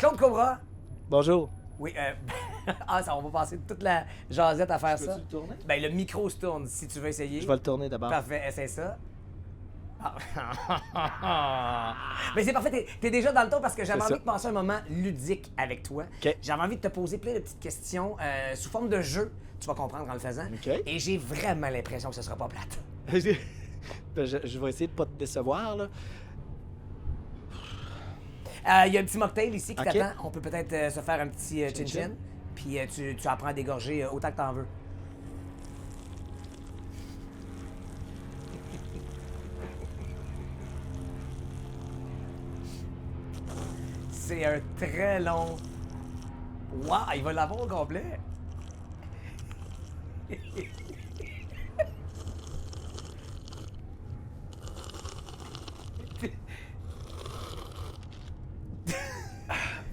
Claude Cobra. Bonjour. Oui, ça, on va passer toute la jasette à faire ça. Peux-tu le tourner? Ben, le micro se tourne si tu veux essayer. Je vais le tourner d'abord. Parfait, essaie ça. Ah. Mais c'est parfait, t'es déjà dans le ton parce que j'avais C'est envie ça. de passer un moment ludique avec toi. OK. J'avais envie de te poser plein de petites questions sous forme de jeu. Tu vas comprendre en le faisant. OK. Et j'ai vraiment l'impression que ce sera pas plate. je vais essayer de pas te décevoir, là. Il y a un petit mocktail ici qui OK. t'attend. On peut peut-être se faire un petit Chin-chin. chin-chin. Puis tu apprends à dégorger autant que t'en veux. C'est un très long... Wow, il va l'avoir au complet.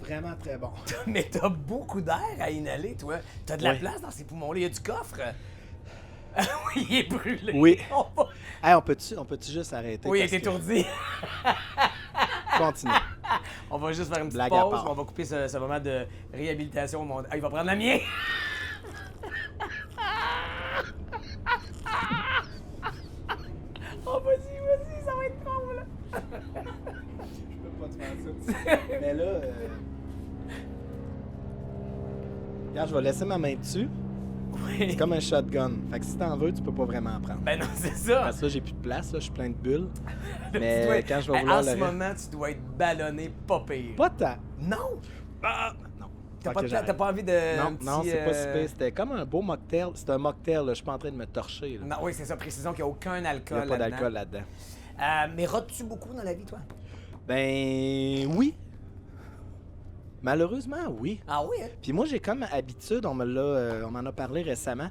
Vraiment très bon. Mais t'as beaucoup d'air à inhaler, toi. T'as de la Oui. place dans ces poumons-là. Il y a du coffre. Oui, il est brûlé. Oui. On va- Hey, on peut-tu juste arrêter? Oui, il est parce que- étourdi. Continue. On va juste faire une petite Blague à pause. part. On va couper ce moment de réhabilitation. Ah, il va prendre la mienne. Oh, vas-y, ça va être drôle. Je peux pas te faire ça. Mais là, regarde, je vais laisser ma main dessus. Oui. C'est comme un shotgun. Fait que si t'en veux, tu peux pas vraiment en prendre. Ben non, c'est ça. Parce que là, j'ai plus de place, là, je suis plein de bulles. Tu Mais dois- quand je vais Hey, vouloir en le ce reste- moment, tu dois être ballonné pas pire. Pas tant. Non. Non. T'as Fait pas, que t'as j'arrête. pas envie de... Non, un petit, non, c'est pas si pire. C'était comme un beau mocktail. C'était un mocktail, là. Je suis pas en train de me torcher, là. Non, oui, c'est ça. Précisons qu'il n'y a aucun Il n'y alcool a pas là-dedans. d'alcool là-dedans. Mais rotes-tu beaucoup dans la vie, toi? Ben oui. Malheureusement, oui. Ah oui, hein? Puis moi, j'ai comme habitude, on m'en a parlé récemment.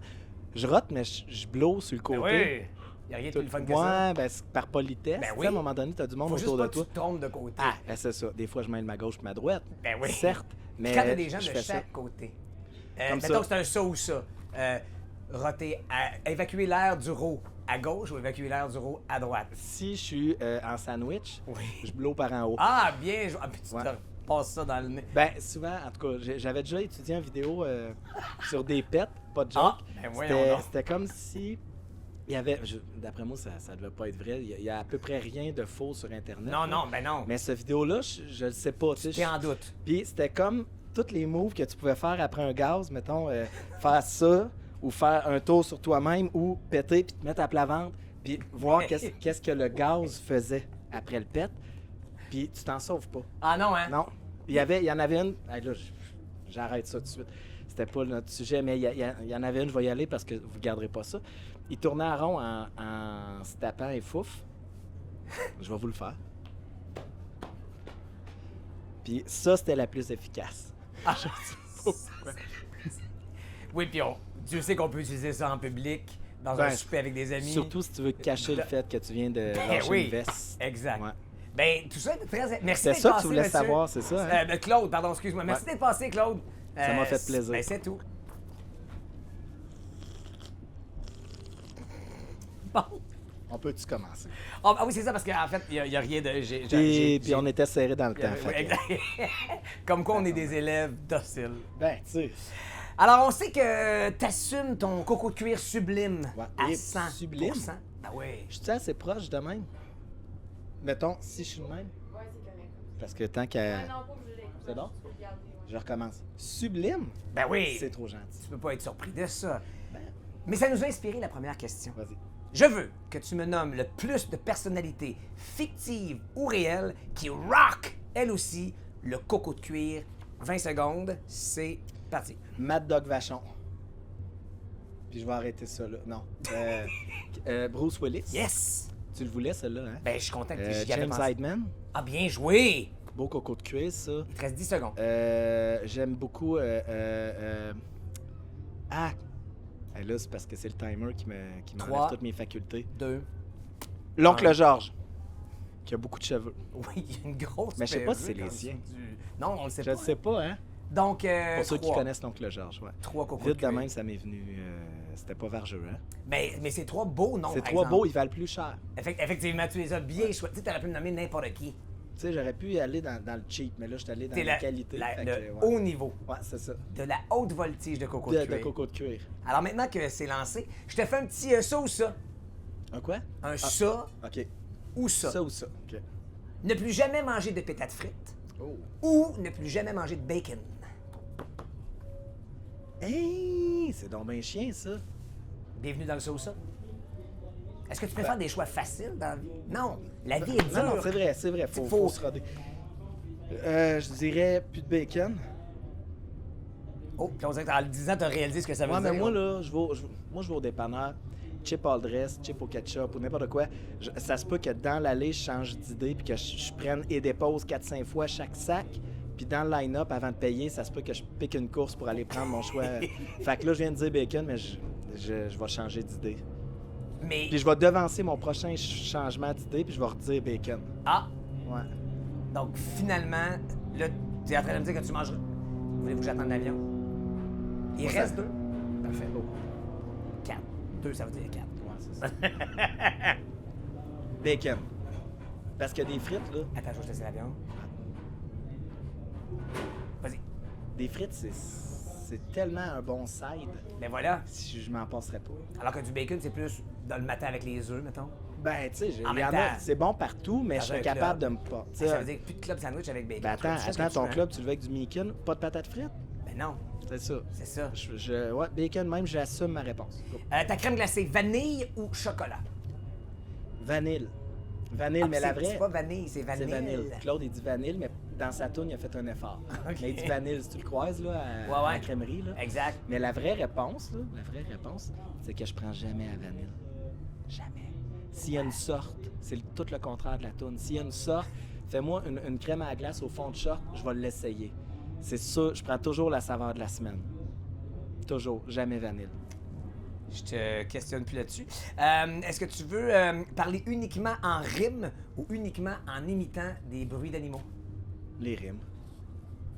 Je rote, mais je blow sur le côté. Ben oui. Il n'y a rien de Tout- plus le fun que ça. Ouais, ben c'est par politesse. Ben Tu sais, oui. À un moment donné, tu as du monde Faut juste autour pas de que toi. tu te trompes de côté. Ah, ben c'est ça. Des fois, je mêle ma gauche et ma droite. Ben oui. Certes, mais Quand t'as des gens je de fais ça. chaque côté. Comme Mettons ça. que c'est un ça ou ça. Roter, évacuer l'air du row à gauche ou évacuer l'air du row à droite. Si je suis en sandwich, Oui. je blow par en haut. Ah, bien joué. Ah, puis tu Ouais. te passes ça dans le nez. Ben, souvent, en tout cas, j'avais déjà étudié en vidéo sur des pets, pas de joke. Ah, ben voyons C'était- donc. C'était comme si il y avait, d'après moi, ça devait pas être vrai. Il y a à peu près rien de faux sur Internet. Non, là. non, ben non. Mais cette vidéo-là, je le sais pas. Tu sais, T'es en doute. Puis c'était comme tous les moves que tu pouvais faire après un gaz, mettons, faire ça, ou faire un tour sur toi-même, ou péter, puis te mettre à plat ventre, puis voir qu'est-ce que le gaz faisait après le pet. Puis tu t'en sauves pas. Ah non, hein? Non. Il y en avait une. Hey, là, j'arrête ça tout de suite. C'était pas notre sujet, mais il y en avait une, je vais y aller parce que vous garderez pas ça. Il tournait en rond en se tapant et fouf. Je vais vous le faire. Puis ça, c'était la plus efficace. Ah. Oui, puis Dieu sait qu'on peut utiliser ça en public, dans un Ben, souper avec des amis. Surtout si tu veux cacher le fait que tu viens de lâcher oui. une veste. Exact. Ouais. Ben, tout ça est très... Merci C'est d'être ça que passé, tu voulais monsieur. savoir, c'est ça, hein? Ben, Claude, pardon, excuse-moi. Merci Ouais. d'être passé, Claude. Ça m'a fait plaisir. Ben, c'est tout. Bon. On peut-tu commencer? Ah oui, c'est ça, parce qu'en fait, il n'y a rien de... Puis on était serré dans le temps. Oui, fait que- exact. Comme quoi, on est des élèves dociles. Ben, tu sais. Alors, on sait que t'assumes ton coco de cuir sublime Ouais. à Et 100%. sublime? Ah oui. Je suis assez proche de même. Mettons, si je suis de même. Ouais, c'est correct. Parce que tant qu'à. Non, pas obligé. C'est bon? Tu peux le garder, ouais. Je recommence. Sublime? Ben oui. C'est trop gentil. Tu peux pas être surpris de ça. Ben, Mais ça nous a inspiré la première question. vas-y. Je veux que tu me nommes le plus de personnalités fictives ou réelles qui rock, elles aussi, le coco de cuir. 20 secondes, c'est parti. Mad Dog Vachon. Puis je vais arrêter ça là. Non. Bruce Willis. Yes! Tu le voulais, celle-là, hein? Ben, je suis content que tu y avais James pensé. Heidman. Ah, bien joué! Beau coco de cuir, ça. Il te reste 10 secondes. J'aime beaucoup. Ah! Et là, c'est parce que c'est le timer qui Trois. m'enlève toutes mes facultés. 2. L'oncle Un. Georges, qui a beaucoup de cheveux. Oui, il y a une grosse Mais je sais pas si c'est perruque les en siens. dessous du- Non, on le sait Je pas. ne sais pas, hein? Donc, Pour ceux qui 3. connaissent l'oncle Georges, ouais. 3 cocos Vite de de cuir. même, ça m'est venu. C'était pas vargeux, hein? Mais c'est 3 beaux noms, C'est par trois exemple. beaux, ils valent plus cher. Effectivement, tu les as bien choisis. Tu aurais pu me nommer n'importe qui. sais, j'aurais pu aller dans le cheap, mais là, je suis allé dans T'es la qualité. le fait que, ouais. haut niveau. Ouais, c'est ça. De la haute voltige de coco de De cuir. coco de cuir. Alors maintenant que c'est lancé, je te fais un petit ça ou ça. Un quoi? Un ça OK. ou ça. Ça ou ça. OK. Ne plus jamais manger de pétates frites Oh. ou ne plus jamais manger de bacon. Hey! C'est donc bien chien, ça. Bienvenue dans le ça ou ça. Est-ce que tu préfères des choix faciles dans la vie? Non, la vie est dure. Non, c'est vrai. Faut Faut- se roder. Je dirais plus de bacon. Oh, puis on dirait qu'en le disant, t'as réalisé ce que ça veut Ouais, dire. mais moi, là, je vais au dépanneur, chip all dress, chip au ketchup ou n'importe quoi. Ça se peut que dans l'allée, je change d'idée puis que je prenne et dépose 4-5 fois chaque sac. Puis dans le line-up, avant de payer, ça se peut que je pique une course pour aller prendre mon choix. Fait que là, je viens de dire bacon, mais je vais changer d'idée. Mais. Puis je vais devancer mon prochain changement d'idée, puis je vais redire bacon. Ah! Ouais. Donc finalement, là, tu es en train de me dire que tu mangeras. Voulez-vous que j'attende l'avion? Il Ça- reste 2. Parfait. Oh. 4. 2, ça veut dire 4. Ouais, c'est ça. Bacon. Parce que des frites, là, Attends, je vais te laisser l'avion. Vas-y. des frites, c'est tellement un bon side. Ben voilà. Si je m'en passerais pas. Alors que du bacon, c'est plus dans le matin avec les œufs, mettons. Ben, tu sais, En il y même en a, temps, c'est bon partout, mais dans je serais un capable club. de me pas. Ça veut dire plus de club sandwich avec bacon. Ben attends, Tu fais ce que ton tu veux. club, tu le veux avec du bacon, pas de patates frites? Ben non, C'est ça. c'est ça. Ouais, bacon même, j'assume ma réponse. Go. Ta crème glacée, vanille ou chocolat? Vanille. Vanille, Ah, mais la c'est vraie, pas vanille, c'est c'est vanille. vanille. Claude, il dit vanille, mais dans sa toune, il a fait un effort. Ok. Mais il dit vanille, si tu le croises, là, à Ouais, ouais. la crèmerie, là. Exact. Mais la vraie réponse, c'est que je prends jamais à vanille. Jamais. S'il y a une sorte, c'est tout le contraire de la toune. S'il y a une sorte, fais-moi une crème à la glace au fond de short, je vais l'essayer. C'est sûr, je prends toujours la saveur de la semaine. Toujours, jamais vanille. Je te questionne plus là-dessus. Est-ce que tu veux parler uniquement en rime ou uniquement en imitant des bruits d'animaux? Les rimes.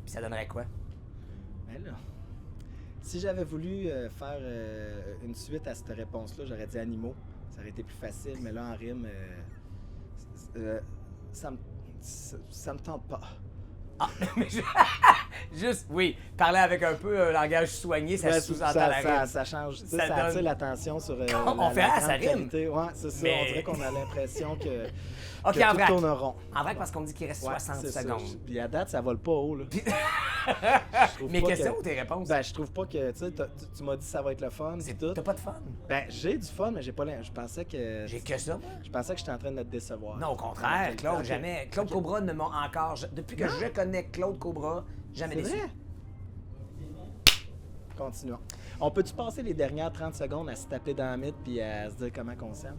Puis ça donnerait quoi? Ben là, si j'avais voulu faire une suite à cette réponse-là, j'aurais dit animaux. Ça aurait été plus facile, mais là, en rime, ça me tente pas. Ah, mais juste, oui, parler avec un peu un langage soigné, ça Ouais, sous-entend la rime. ça change. Tu sais, Ça ça donne- attire l'attention sur On fait, ah, ça grande rime. qualité. Ouais, c'est ça. Mais- On dirait qu'on a l'impression que, OK, que en tout vrac. tourne rond. En vrai, parce qu'on me dit qu'il reste Ouais, 60 c'est ça. secondes. Puis à date, ça vole pas haut, là. Je trouve Mes pas questions que- ou tes réponses? Ben, je trouve pas que, tu sais, tu m'as dit que ça va être le fun, c'est tout. T'as pas de fun? Ben, j'ai du fun, mais j'ai pas je pensais que... J'ai que ça, moi. Je pensais que j'étais en train de te décevoir. Non, au contraire, Claude, Ok. jamais. Claude Cobra ne m'a encore. Depuis que je connais Claude Cobra, jamais C'est déçu. vrai? Continuons. On peut-tu passer les dernières 30 secondes à se taper dans la mythe puis à se dire comment qu'on s'aime?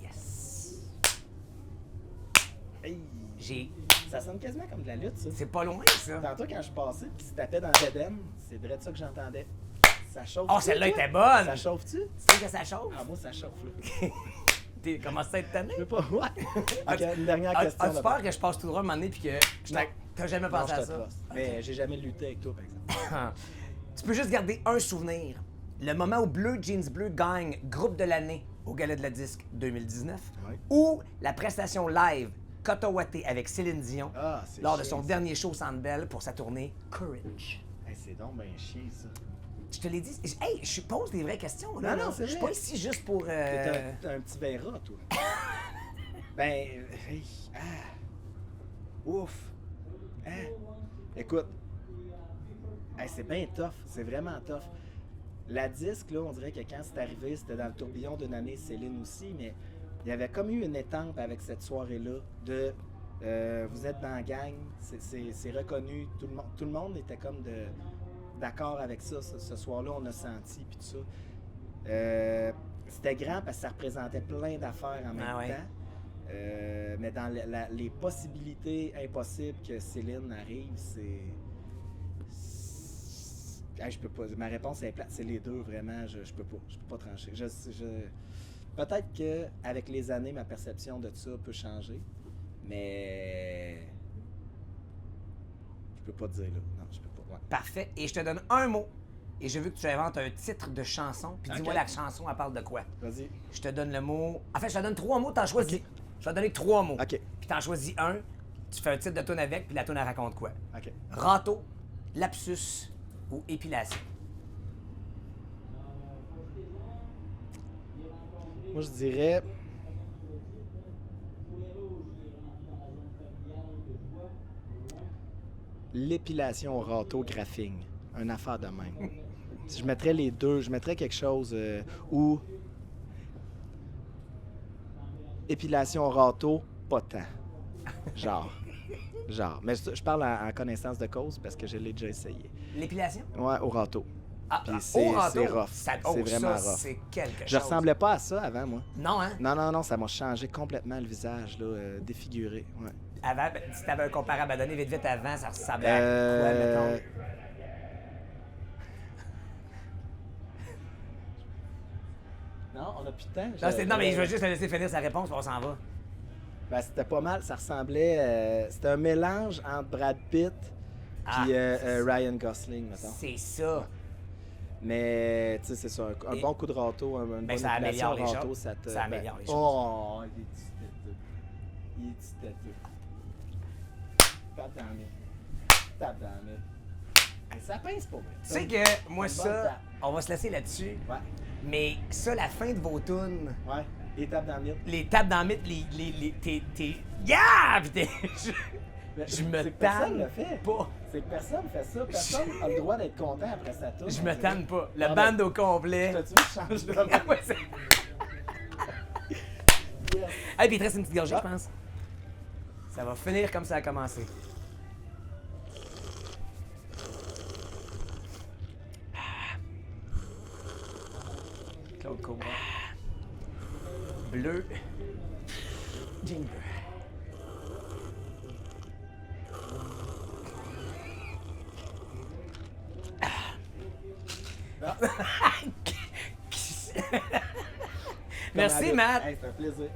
Yes. Hey! J'ai. Ça sonne quasiment comme de la lutte, ça. C'est pas loin, ça. Tantôt, quand je passais puis se tapait dans l'Éden, c'est vrai de ça que j'entendais. Ça chauffe. Oh, celle-là était bonne! Ça chauffe-tu? Tu sais que ça chauffe? Ah, moi, ça chauffe, là. T'es commencé à être tanné? Je veux pas. Ouais! Ok, une dernière question. As-tu là-bas. peur que je passe tout droit un moment donné puis que Non. t'as jamais Non, pensé je à te ça? trosse. Mais j'ai jamais lutté avec toi, par exemple. Tu peux juste garder un souvenir. Le moment où Bleu Jeans Bleu gagne groupe de l'année au Gala de la Disque 2019 Ouais. ou la prestation live Cotawaté avec Céline Dion Ah, c'est lors de chiant, son ça. dernier show au Centre Bell pour sa tournée Courage. Hey, c'est donc ben chien, ça. Je te l'ai dit. Hey, je pose des vraies questions. Là, Non, non, là. c'est Je suis vrai. pas ici juste pour. T'as un petit verra, toi. Ben, hey, ouf. Hein? Écoute, hey, c'est bien tough, c'est vraiment tough. La disque, là, on dirait que quand c'est arrivé, c'était dans le tourbillon d'une année, Céline aussi, mais il y avait comme eu une étampe avec cette soirée-là de vous êtes dans la gang, c'est reconnu, tout le monde était comme d'accord avec ça, ce soir-là, on a senti, puis tout ça. C'était grand parce que ça représentait plein d'affaires en même Ah ouais. temps. Mais dans les possibilités impossibles que Céline arrive, hey, je peux pas. Ma réponse est plate. C'est les deux, vraiment. Je peux pas trancher. Peut-être que avec les années, ma perception de ça peut changer. Mais je peux pas te dire là. Non, je peux pas. Ouais. Parfait. Et je te donne un mot. Et je veux que tu inventes un titre de chanson. Puis dis-moi Ok. la chanson, elle parle de quoi? Vas-y. Je te donne le mot. En fait, je te donne 3 mots, t'en choisis. Je vais te donner 3 mots. OK. Puis t'en choisis un. Tu fais un titre de tune avec, puis la tune elle raconte quoi? OK. Râteau, lapsus ou épilation? Moi, je dirais... l'épilation au râteau graphing. Une affaire de même. Si je mettrais les deux, je mettrais quelque chose où... épilation au râteau, pas tant. Genre. Mais je parle en connaissance de cause parce que je l'ai déjà essayé. L'épilation? Ouais, au râteau. Ah, Puis au c'est râteau? rough. C'est C'est vraiment ça, rough. c'est quelque chose. Je ressemblais pas à ça avant, moi. Non, hein? Non, ça m'a changé complètement le visage, là, défiguré. Ouais. Avant, si t'avais un comparable à donner vite avant, ça ressemblait à quoi, mettons? Non, on a plus de temps. Non, mais je vais juste te laisser finir sa réponse, puis on s'en va. Ben, c'était pas mal. Ça ressemblait... c'était un mélange entre Brad Pitt puis Ryan Gosling, mettons. C'est ça. Mais, tu sais, c'est ça. Un bon coup de râteau, une bonne ça améliore épilation les râteau, choses. ça te... Ça améliore les choses. Oh, il est têteux. Il est têteux. Tape dans le... Mais ça pince pas, Tu sais que, moi, ça, on va se laisser là-dessus. Ouais. Mais ça, la fin de vos tunes, Ouais. Les tapes dans le mythe. les tapes dans le mythe, t'es... Yeah! Puis je me C'est que personne tanne le fait. pas. C'est que personne fait ça. Personne n'a le droit d'être content après sa tour. Je me tanne pas. Le Ah, band au complet. T'as-tu vu, je change de main? Ouais, c'est- Yes. Hey, puis il te reste une petite gorgée, je pense. Ça va finir comme ça a commencé. Claude Cobra. Bleu. Ginger. Merci, Matt. Hey, c'est un plaisir.